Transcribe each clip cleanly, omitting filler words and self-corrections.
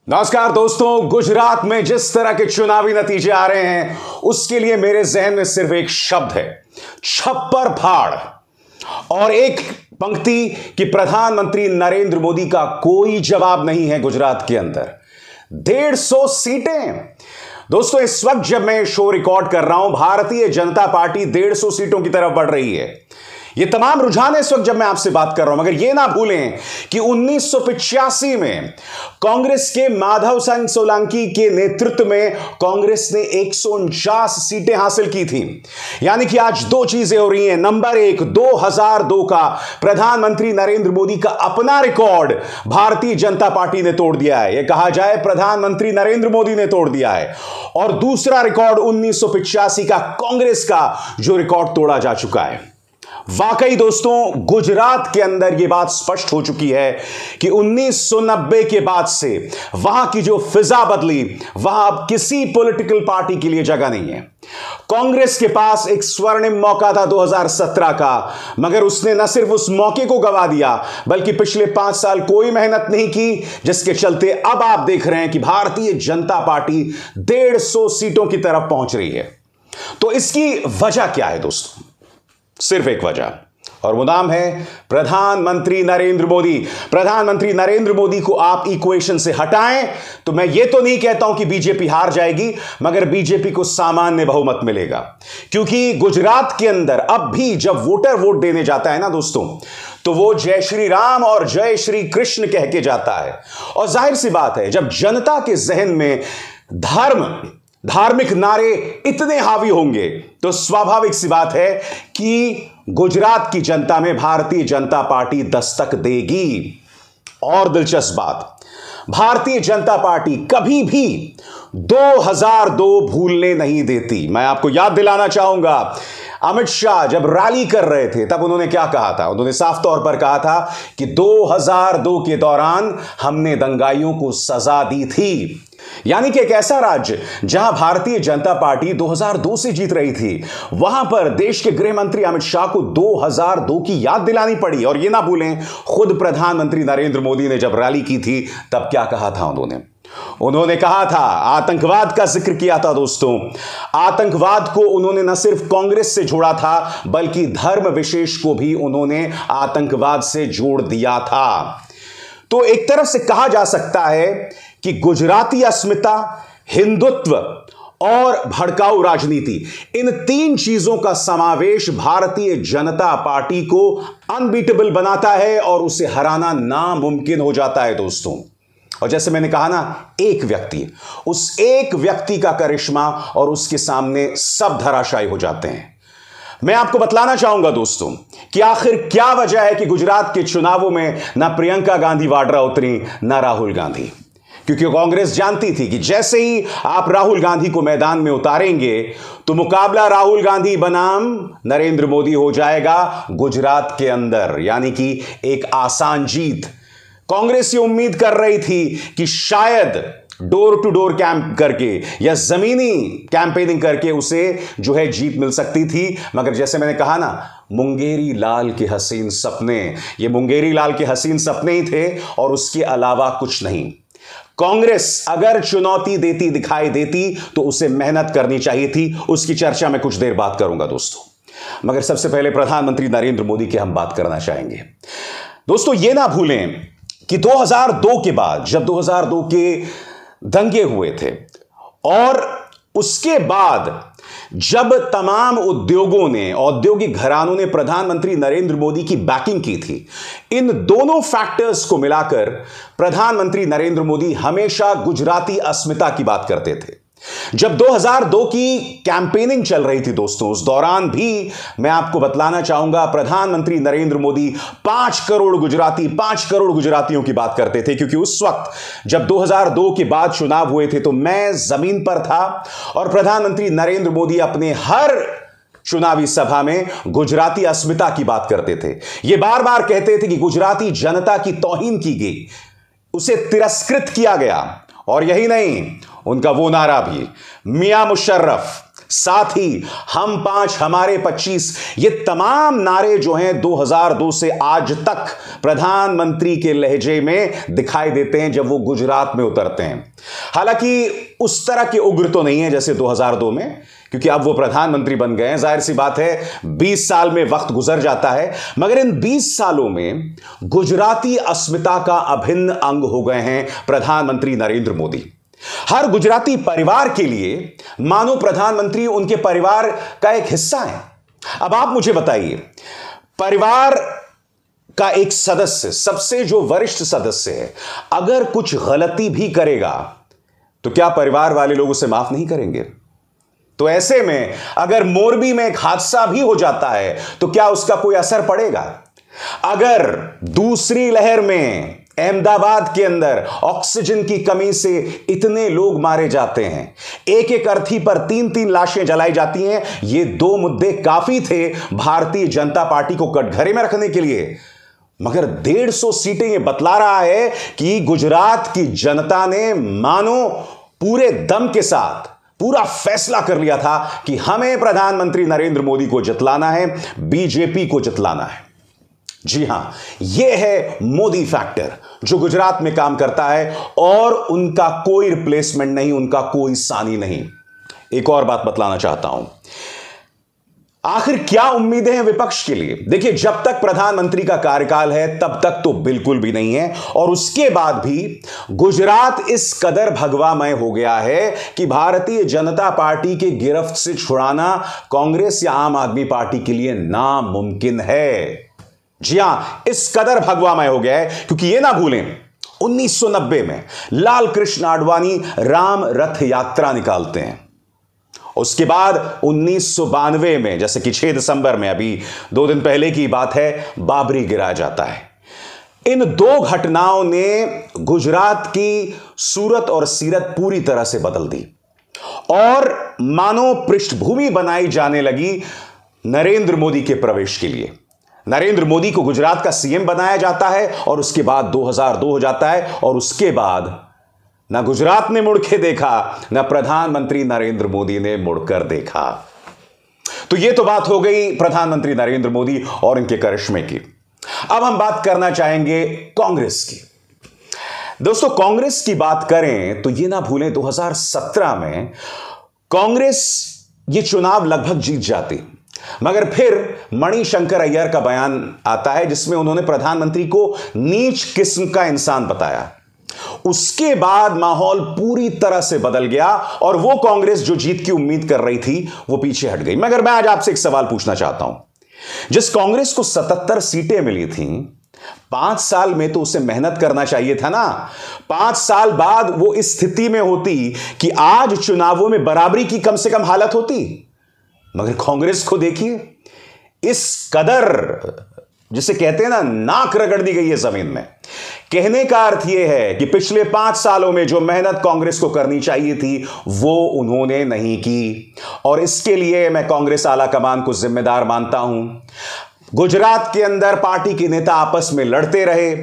नमस्कार दोस्तों, गुजरात में जिस तरह के चुनावी नतीजे आ रहे हैं उसके लिए मेरे जहन में सिर्फ एक शब्द है, छप्पर फाड़, और एक पंक्ति कि प्रधानमंत्री नरेंद्र मोदी का कोई जवाब नहीं है गुजरात के अंदर। 150 सीटें। दोस्तों, इस वक्त जब मैं शो रिकॉर्ड कर रहा हूं, भारतीय जनता पार्टी 150 सीटों की तरफ बढ़ रही है। ये तमाम रुझान है इस वक्त जब मैं आपसे बात कर रहा हूं, मगर यह ना भूलें कि 1985 में कांग्रेस के माधव सिंह सोलंकी के नेतृत्व में कांग्रेस ने 149 सीटें हासिल की थी। यानी कि आज दो चीजें हो रही हैं। नंबर एक, 2002 का प्रधानमंत्री नरेंद्र मोदी का अपना रिकॉर्ड भारतीय जनता पार्टी ने तोड़ दिया है, यह कहा जाए प्रधानमंत्री नरेंद्र मोदी ने तोड़ दिया है। और दूसरा रिकॉर्ड 1985 का कांग्रेस का, जो रिकॉर्ड तोड़ा जा चुका है। वाकई दोस्तों, गुजरात के अंदर यह बात स्पष्ट हो चुकी है कि 1990 के बाद से वहां की जो फिजा बदली, वहां अब किसी पॉलिटिकल पार्टी के लिए जगह नहीं है। कांग्रेस के पास एक स्वर्णिम मौका था 2017 का, मगर उसने न सिर्फ उस मौके को गंवा दिया बल्कि पिछले 5 साल कोई मेहनत नहीं की, जिसके चलते अब आप देख रहे हैं कि भारतीय जनता पार्टी 150 सीटों की तरफ पहुंच रही है। तो इसकी वजह क्या है दोस्तों? सिर्फ एक वजह, और वो नाम है प्रधानमंत्री नरेंद्र मोदी। प्रधानमंत्री नरेंद्र मोदी को आप इक्वेशन से हटाएं तो मैं ये तो नहीं कहता हूं कि बीजेपी हार जाएगी, मगर बीजेपी को सामान्य बहुमत मिलेगा। क्योंकि गुजरात के अंदर अब भी जब वोटर वोट देने जाता है ना दोस्तों, तो वो जय श्री राम और जय श्री कृष्ण कह के जाता है। और जाहिर सी बात है, जब जनता के जहन में धार्मिक नारे इतने हावी होंगे तो स्वाभाविक सी बात है कि गुजरात की जनता में भारतीय जनता पार्टी दस्तक देगी। और दिलचस्प बात, भारतीय जनता पार्टी कभी भी 2002 भूलने नहीं देती। मैं आपको याद दिलाना चाहूंगा, अमित शाह जब रैली कर रहे थे तब उन्होंने क्या कहा था? उन्होंने साफ तौर पर कहा था कि 2002 के दौरान हमने दंगाइयों को सजा दी थी। यानी कि एक ऐसा राज्य जहां भारतीय जनता पार्टी 2002 से जीत रही थी, वहां पर देश के गृह मंत्री अमित शाह को 2002 की याद दिलानी पड़ी। और यह ना भूलें, खुद प्रधानमंत्री नरेंद्र मोदी ने जब रैली की थी तब क्या कहा था? उन्होंने कहा था, आतंकवाद का जिक्र किया था दोस्तों। आतंकवाद को उन्होंने न सिर्फ कांग्रेस से जोड़ा था बल्कि धर्म विशेष को भी उन्होंने आतंकवाद से जोड़ दिया था। तो एक तरफ से कहा जा सकता है कि गुजराती अस्मिता, हिंदुत्व और भड़काऊ राजनीति, इन 3 चीजों का समावेश भारतीय जनता पार्टी को अनबीटेबल बनाता है और उसे हराना नामुमकिन हो जाता है दोस्तों। और जैसे मैंने कहा ना, उस एक व्यक्ति का करिश्मा और उसके सामने सब धराशायी हो जाते हैं। मैं आपको बतलाना चाहूंगा दोस्तों कि आखिर क्या वजह है कि गुजरात के चुनावों में ना प्रियंका गांधी वाड्रा उतरी, ना राहुल गांधी। क्योंकि कांग्रेस जानती थी कि जैसे ही आप राहुल गांधी को मैदान में उतारेंगे तो मुकाबला राहुल गांधी बनाम नरेंद्र मोदी हो जाएगा गुजरात के अंदर, यानी कि एक आसान जीत। कांग्रेस ये उम्मीद कर रही थी कि शायद डोर टू डोर कैंप करके या जमीनी कैंपेनिंग करके उसे जो है जीत मिल सकती थी, मगर जैसे मैंने कहा ना, मुंगेरी लाल के हसीन सपने, ये मुंगेरी लाल के हसीन सपने ही थे और उसके अलावा कुछ नहीं। कांग्रेस अगर चुनौती दिखाई देती तो उसे मेहनत करनी चाहिए थी। उसकी चर्चा मैं कुछ देर बाद करूंगा दोस्तों, मगर सबसे पहले प्रधानमंत्री नरेंद्र मोदी की हम बात करना चाहेंगे। दोस्तों, यह ना भूलें कि 2002 के बाद, जब 2002 के दंगे हुए थे और उसके बाद जब तमाम औद्योगिक घरानों ने प्रधानमंत्री नरेंद्र मोदी की बैकिंग की थी, इन दोनों फैक्टर्स को मिलाकर प्रधानमंत्री नरेंद्र मोदी हमेशा गुजराती अस्मिता की बात करते थे। जब 2002 की कैंपेनिंग चल रही थी दोस्तों, उस दौरान भी मैं आपको बतलाना चाहूंगा, प्रधानमंत्री नरेंद्र मोदी 5 करोड़ गुजरातियों की बात करते थे। क्योंकि उस वक्त जब 2002 के बाद चुनाव हुए थे तो मैं जमीन पर था और प्रधानमंत्री नरेंद्र मोदी अपने हर चुनावी सभा में गुजराती अस्मिता की बात करते थे। यह बार बार कहते थे कि गुजराती जनता की तौहीन की गई, उसे तिरस्कृत किया गया। और यही नहीं, उनका वो नारा भी, मियां मुशर्रफ साथ ही हम 5 हमारे 25 ये तमाम नारे जो हैं 2002 से आज तक प्रधानमंत्री के लहजे में दिखाई देते हैं जब वो गुजरात में उतरते हैं। हालांकि उस तरह के उग्र तो नहीं है जैसे 2002 में, क्योंकि अब वो प्रधानमंत्री बन गए हैं। जाहिर सी बात है 20 साल में वक्त गुजर जाता है, मगर इन 20 सालों में गुजराती अस्मिता का अभिन्न अंग हो गए हैं प्रधानमंत्री नरेंद्र मोदी। हर गुजराती परिवार के लिए मानो प्रधानमंत्री उनके परिवार का एक हिस्सा है। अब आप मुझे बताइए, परिवार का एक सदस्य, सबसे जो वरिष्ठ सदस्य है, अगर कुछ गलती भी करेगा तो क्या परिवार वाले लोग उसे माफ नहीं करेंगे? तो ऐसे में अगर मोरबी में एक हादसा भी हो जाता है तो क्या उसका कोई असर पड़ेगा? अगर दूसरी लहर में अहमदाबाद के अंदर ऑक्सीजन की कमी से इतने लोग मारे जाते हैं, एक एक अर्थी पर 3-3 लाशें जलाई जाती हैं, ये 2 मुद्दे काफी थे भारतीय जनता पार्टी को कटघरे में रखने के लिए। मगर 150 सीटें ये बतला रहा है कि गुजरात की जनता ने मानो पूरे दम के साथ पूरा फैसला कर लिया था कि हमें प्रधानमंत्री नरेंद्र मोदी को जितलाना है, बीजेपी को जितलाना है। जी हां, यह है मोदी फैक्टर जो गुजरात में काम करता है और उनका कोई रिप्लेसमेंट नहीं, उनका कोई सानी नहीं। एक और बात बतलाना चाहता हूं, आखिर क्या उम्मीदें हैं विपक्ष के लिए? देखिए, जब तक प्रधानमंत्री का कार्यकाल है तब तक तो बिल्कुल भी नहीं है, और उसके बाद भी गुजरात इस कदर भगवामय हो गया है कि भारतीय जनता पार्टी के गिरफ्त से छुड़ाना कांग्रेस या आम आदमी पार्टी के लिए नामुमकिन है। जी हां, इस कदर भगवामय हो गया है, क्योंकि यह ना भूलें 1990 में लाल कृष्ण आडवाणी राम रथ यात्रा निकालते हैं। उसके बाद 1992 में, जैसे कि 6 दिसंबर में, अभी 2 दिन पहले की बात है, बाबरी गिराया जाता है। इन 2 घटनाओं ने गुजरात की सूरत और सीरत पूरी तरह से बदल दी और मानो पृष्ठभूमि बनाई जाने लगी नरेंद्र मोदी के प्रवेश के लिए। नरेंद्र मोदी को गुजरात का सीएम बनाया जाता है और उसके बाद 2002 हो जाता है, और उसके बाद ना गुजरात ने मुड़ के देखा, ना प्रधानमंत्री नरेंद्र मोदी ने मुड़कर देखा। तो यह तो बात हो गई प्रधानमंत्री नरेंद्र मोदी और इनके करिश्मे की। अब हम बात करना चाहेंगे कांग्रेस की। दोस्तों, कांग्रेस की बात करें तो यह ना भूलें 2017 में कांग्रेस ये चुनाव लगभग जीत जाती, मगर फिर मणिशंकर अय्यर का बयान आता है जिसमें उन्होंने प्रधानमंत्री को नीच किस्म का इंसान बताया। उसके बाद माहौल पूरी तरह से बदल गया और वो कांग्रेस जो जीत की उम्मीद कर रही थी वो पीछे हट गई। मगर मैं आज आपसे एक सवाल पूछना चाहता हूं, जिस कांग्रेस को 77 सीटें मिली थी, 5 साल में तो उसे मेहनत करना चाहिए था ना। 5 साल बाद वो इस स्थिति में होती कि आज चुनावों में बराबरी की कम से कम हालत होती। मगर कांग्रेस को देखिए, इस कदर, जिसे कहते हैं ना, नाक रगड़ दी गई है जमीन में। कहने का अर्थ यह है कि पिछले 5 सालों में जो मेहनत कांग्रेस को करनी चाहिए थी वो उन्होंने नहीं की, और इसके लिए मैं कांग्रेस आला कमान को जिम्मेदार मानता हूं। गुजरात के अंदर पार्टी के नेता आपस में लड़ते रहे,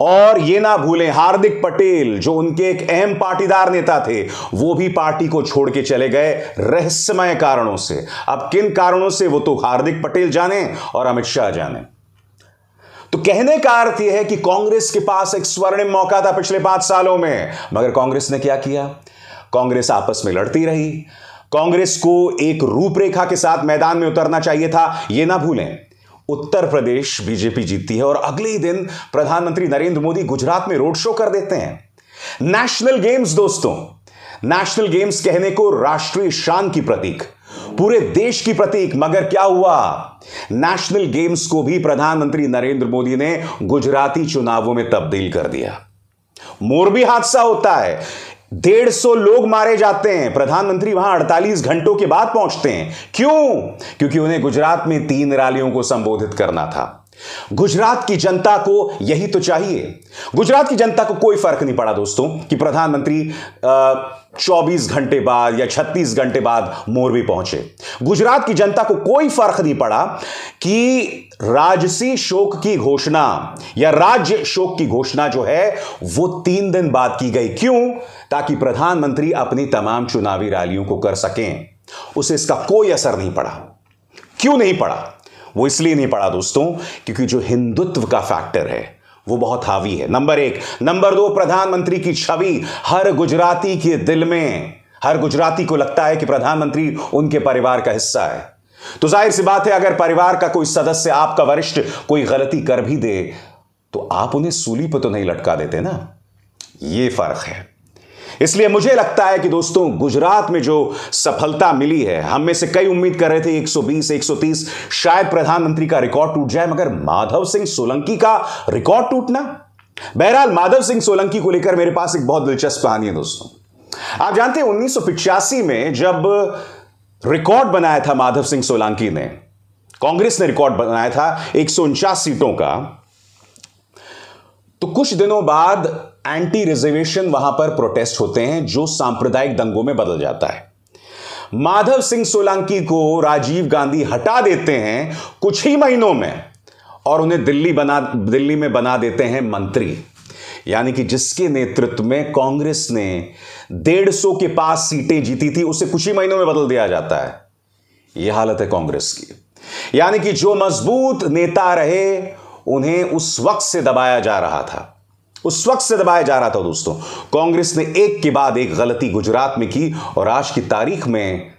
और यह ना भूलें हार्दिक पटेल जो उनके एक अहम पाटीदार नेता थे वो भी पार्टी को छोड़ के चले गए रहस्यमय कारणों से। अब किन कारणों से वो तो हार्दिक पटेल जाने और अमित शाह जाने। तो कहने का अर्थ यह है कि कांग्रेस के पास एक स्वर्णिम मौका था पिछले 5 सालों में, मगर कांग्रेस ने क्या किया? कांग्रेस आपस में लड़ती रही। कांग्रेस को एक रूपरेखा के साथ मैदान में उतरना चाहिए था। यह ना भूलें, उत्तर प्रदेश बीजेपी जीतती है और अगले ही दिन प्रधानमंत्री नरेंद्र मोदी गुजरात में रोड शो कर देते हैं। नेशनल गेम्स, दोस्तों, नेशनल गेम्स कहने को राष्ट्रीय शान की प्रतीक, पूरे देश की प्रतीक, मगर क्या हुआ? नेशनल गेम्स को भी प्रधानमंत्री नरेंद्र मोदी ने गुजराती चुनावों में तब्दील कर दिया। मोरबी हादसा होता है, 150 लोग मारे जाते हैं, प्रधानमंत्री वहां 48 घंटों के बाद पहुंचते हैं। क्यों? क्योंकि उन्हें गुजरात में 3 रैलियों को संबोधित करना था। गुजरात की जनता को यही तो चाहिए। गुजरात की जनता को कोई फर्क नहीं पड़ा दोस्तों कि प्रधानमंत्री 24 घंटे बाद या 36 घंटे बाद मोरबी पहुंचे। गुजरात की जनता को कोई फर्क नहीं पड़ा कि राजसी शोक की घोषणा या राज्य शोक की घोषणा जो है वो 3 दिन बाद की गई। क्यों? ताकि प्रधानमंत्री अपनी तमाम चुनावी रैलियों को कर सकें। उसे इसका कोई असर नहीं पड़ा। क्यों नहीं पड़ा? वो इसलिए नहीं पड़ा दोस्तों, क्योंकि जो हिंदुत्व का फैक्टर है वो बहुत हावी है, नंबर एक। नंबर दो, प्रधानमंत्री की छवि हर गुजराती के दिल में, हर गुजराती को लगता है कि प्रधानमंत्री उनके परिवार का हिस्सा है। तो जाहिर सी बात है, अगर परिवार का कोई सदस्य, आपका वरिष्ठ कोई गलती कर भी दे तो आप उन्हें सूली पर तो नहीं लटका देते ना। यह फर्क है। इसलिए मुझे लगता है कि दोस्तों, गुजरात में जो सफलता मिली है, हम में से कई उम्मीद कर रहे थे 120 130 शायद प्रधानमंत्री का रिकॉर्ड टूट जाए, मगर माधव सिंह सोलंकी का रिकॉर्ड टूटना। बहरहाल, माधव सिंह सोलंकी को लेकर मेरे पास एक बहुत दिलचस्प कहानी है दोस्तों। आप जानते हैं 1985 में जब रिकॉर्ड बनाया था माधव सिंह सोलंकी ने, कांग्रेस ने रिकॉर्ड बनाया था 149 सीटों का, तो कुछ दिनों बाद एंटी रिजर्वेशन वहां पर प्रोटेस्ट होते हैं जो सांप्रदायिक दंगों में बदल जाता है। माधव सिंह सोलंकी को राजीव गांधी हटा देते हैं कुछ ही महीनों में और उन्हें दिल्ली में बना देते हैं मंत्री, यानी कि जिसके नेतृत्व में कांग्रेस ने 150 के पास सीटें जीती थी, उसे कुछ ही महीनों में बदल दिया जाता है। यह हालत है कांग्रेस की। यानी कि जो मजबूत नेता रहे उन्हें उस वक्त से दबाया जा रहा था, दोस्तों। कांग्रेस ने एक के बाद एक गलती गुजरात में की और आज की तारीख में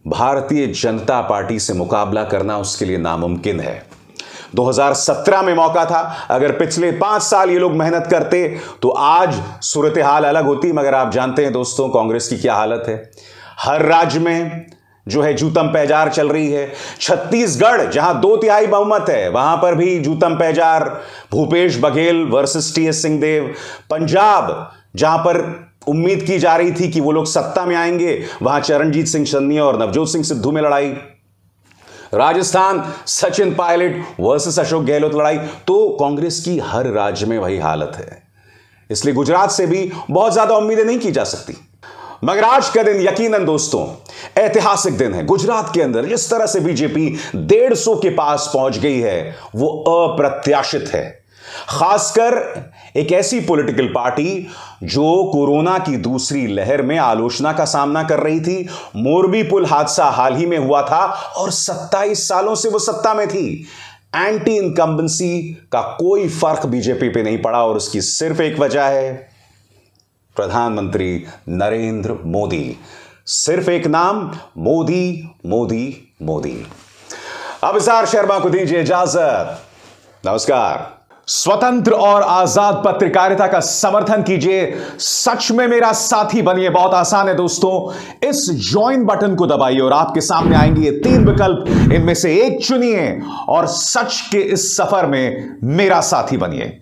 भारतीय जनता पार्टी से मुकाबला करना उसके लिए नामुमकिन है। 2017 में मौका था, अगर पिछले 5 साल ये लोग मेहनत करते तो आज सूरत हाल अलग होती, मगर आप जानते हैं दोस्तों कांग्रेस की क्या हालत है। हर राज्य में जो है जूतम पैजार चल रही है। छत्तीसगढ़ जहां 2/3 बहुमत है, वहां पर भी जूतम पैजार, भूपेश बघेल वर्सेस टीएस सिंहदेव। पंजाब जहां पर उम्मीद की जा रही थी कि वो लोग सत्ता में आएंगे, वहां चरणजीत सिंह चन्नी और नवजोत सिंह सिद्धू में लड़ाई। राजस्थान सचिन पायलट वर्सेस अशोक गहलोत लड़ाई। तो कांग्रेस की हर राज्य में वही हालत है, इसलिए गुजरात से भी बहुत ज्यादा उम्मीदें नहीं की जा सकती। मगर आज का दिन यकीनन दोस्तों ऐतिहासिक दिन है। गुजरात के अंदर जिस तरह से बीजेपी 150 के पास पहुंच गई है वो अप्रत्याशित है। खासकर एक ऐसी पॉलिटिकल पार्टी जो कोरोना की दूसरी लहर में आलोचना का सामना कर रही थी। मोरबी पुल हादसा हाल ही में हुआ था और 27 सालों से वो सत्ता में थी। एंटी इनकम्बेंसी का कोई फर्क बीजेपी पे नहीं पड़ा और उसकी सिर्फ एक वजह है, प्रधानमंत्री नरेंद्र मोदी। सिर्फ एक नाम, मोदी मोदी मोदी। अब इज़हार शर्मा को दीजिए इजाजत। नमस्कार। स्वतंत्र और आजाद पत्रकारिता का समर्थन कीजिए, सच में मेरा साथी बनिए। बहुत आसान है दोस्तों, इस ज्वाइन बटन को दबाइए और आपके सामने आएंगे ये 3 विकल्प, इनमें से एक चुनिए और सच के इस सफर में मेरा साथी बनिए।